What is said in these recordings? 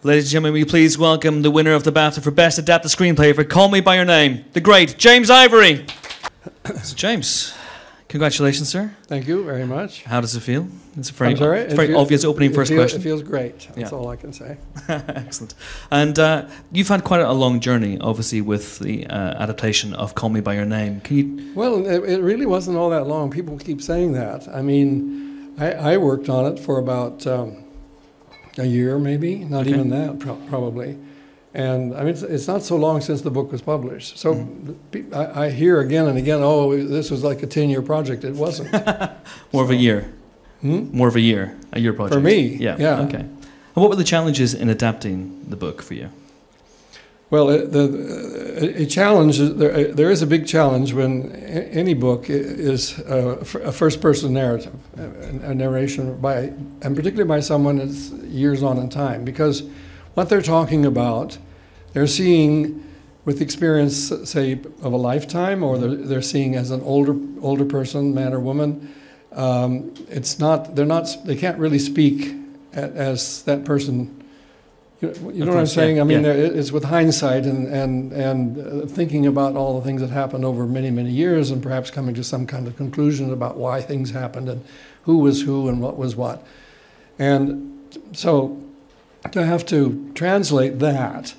Ladies and gentlemen, will you please welcome the winner of the BAFTA for Best Adapted Screenplay for Call Me By Your Name, the great James Ivory. So James, congratulations, sir. Thank you very much. How does it feel? It's a very obvious opening first question. It feels great. That's all I can say. Excellent. And you've had quite a long journey, obviously, with the adaptation of Call Me By Your Name. Can you... Well, it really wasn't all that long. People keep saying that. I mean, I worked on it for about... a year, maybe, not even that, probably. And I mean, it's not so long since the book was published. So I hear again and again, oh, this was like a 10-year project. It wasn't. More of a year. More of a year project. For me, yeah. Okay. And what were the challenges in adapting the book for you? Well, a challenge, there is a big challenge when any book is a first-person narrative, a narration and particularly by someone that's years on in time, because what they're talking about, they're seeing with experience, say, of a lifetime, or they're seeing as an older person, man or woman. They can't really speak as that person. You know what I'm saying? I mean, it's with hindsight and thinking about all the things that happened over many, many years, and perhaps coming to some kind of conclusion about why things happened and who was who and what was what. And so to have to translate that,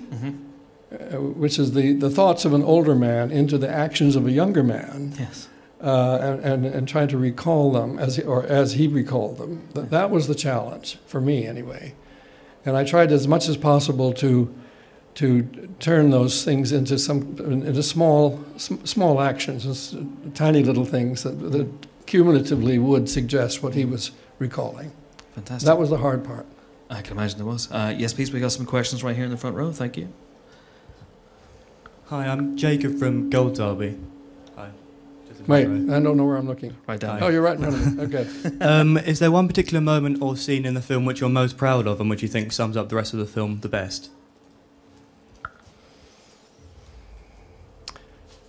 which is the thoughts of an older man into the actions of a younger man, yes, and try to recall them as he recalled them, that was the challenge for me anyway. And I tried as much as possible to turn those things into small actions, tiny little things that cumulatively would suggest what he was recalling. Fantastic. That was the hard part. I can imagine there was. Yes, please. We got some questions right here in the front row. Thank you. Hi, I'm Jacob from Gold Derby. Hi. Wait, I don't know where I'm looking. Right down. Oh, you're right in front of me. Okay. Is there one particular moment or scene in the film which you're most proud of and which you think sums up the rest of the film the best?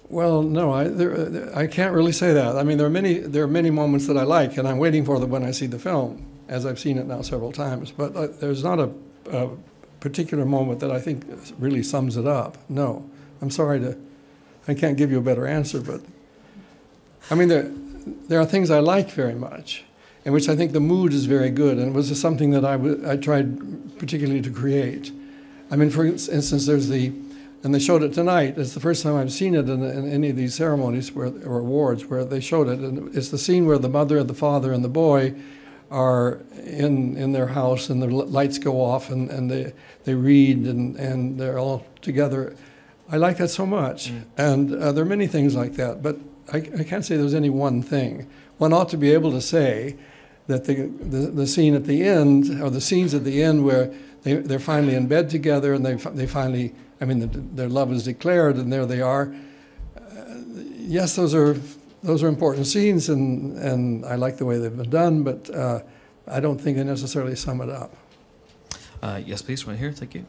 Well, no, I can't really say that. I mean, there are many moments that I like, and I'm waiting for them when I see the film, as I've seen it now several times. But there's not a particular moment that I think really sums it up. No, I'm sorry I can't give you a better answer, but I mean, there are things I like very much, in which I think the mood is very good, and it was something that I tried particularly to create. I mean, for instance, and they showed it tonight. It's the first time I've seen it in any of these ceremonies or awards where they showed it, and it's the scene where the mother and the father and the boy are in their house, and the lights go off, and they read, and they're all together. I like that so much, and there are many things like that, but I can't say there's any one thing. One ought to be able to say that the scene at the end, or the scenes at the end where they're finally in bed together and they finally, I mean, their love is declared and there they are. Yes, those are important scenes, and I like the way they've been done, but I don't think they necessarily sum it up. Yes, please, right here. Thank you.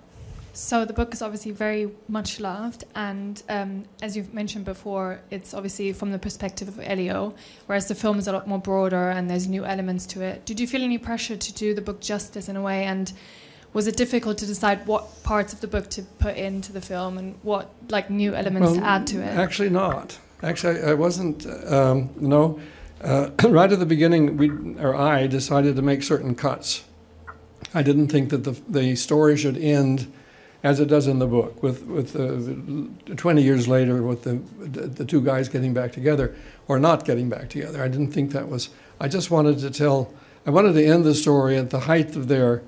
So the book is obviously very much loved, and as you've mentioned before, it's obviously from the perspective of Elio, whereas the film is a lot more broader and there's new elements to it. Did you feel any pressure to do the book justice in a way, and was it difficult to decide what parts of the book to put into the film and what new elements to add to it? Actually not. Actually, I wasn't, no. Right at the beginning, I decided to make certain cuts. I didn't think that the story should end as it does in the book, with 20 years later, with the two guys getting back together, or not getting back together. I didn't think that was, I just wanted to I wanted to end the story at the height of their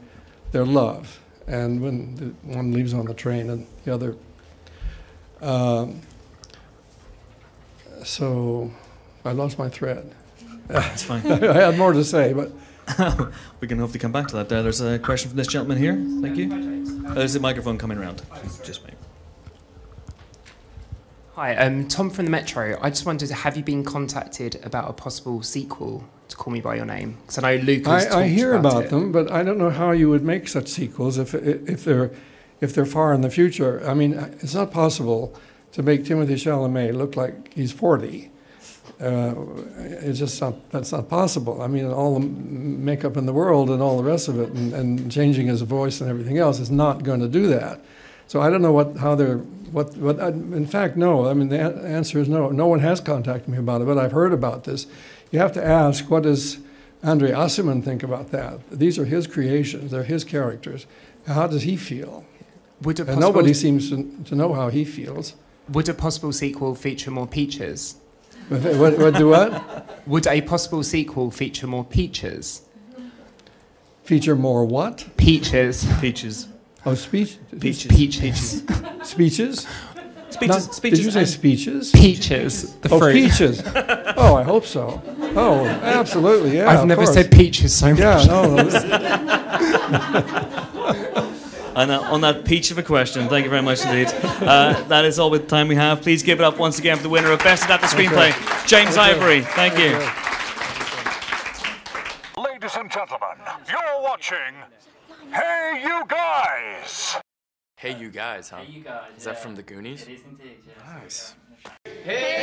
love, and when the one leaves on the train and the other, so I lost my thread. That's fine. I had more to say, but... We can hopefully come back to that. There's a question from this gentleman here. Thank you. There's a microphone coming around. Just wait. Hi, Tom from the Metro. I just wondered, have you been contacted about a possible sequel to Call Me By Your Name? Because I know Luca's I hear about it. them, but I don't know how you would make such sequels if they're far in the future. I mean, it's not possible to make Timothee Chalamet look like he's 40. It's just that's not possible. I mean, all the makeup in the world and all the rest of it, and changing his voice and everything else is not going to do that. So I don't know in fact, no. I mean, the answer is no. No one has contacted me about it, but I've heard about this. You have to ask, what does Andre Aciman think about that? These are his creations. They're his characters. How does he feel? And nobody seems to know how he feels. Would a possible sequel feature more peaches? What do what? Would a possible sequel feature more peaches? Feature more what? Peaches. Peaches. Oh, speech? Peaches. Speeches? Speeches. Did you say speeches? Peaches. The fruit. Peaches. Oh, I hope so. Oh, absolutely, yeah. I've never said peaches so much. Yeah, no. And on that peach of a question, thank you very much indeed. That is all the time we have. Please give it up once again for the winner of Best Adapted Screenplay, James Ivory. Thank you. Ladies and gentlemen, you're watching Hey You Guys! Hey You Guys, huh? Hey You Guys. Is that from the Goonies? It is indeed, yeah. Nice. Hey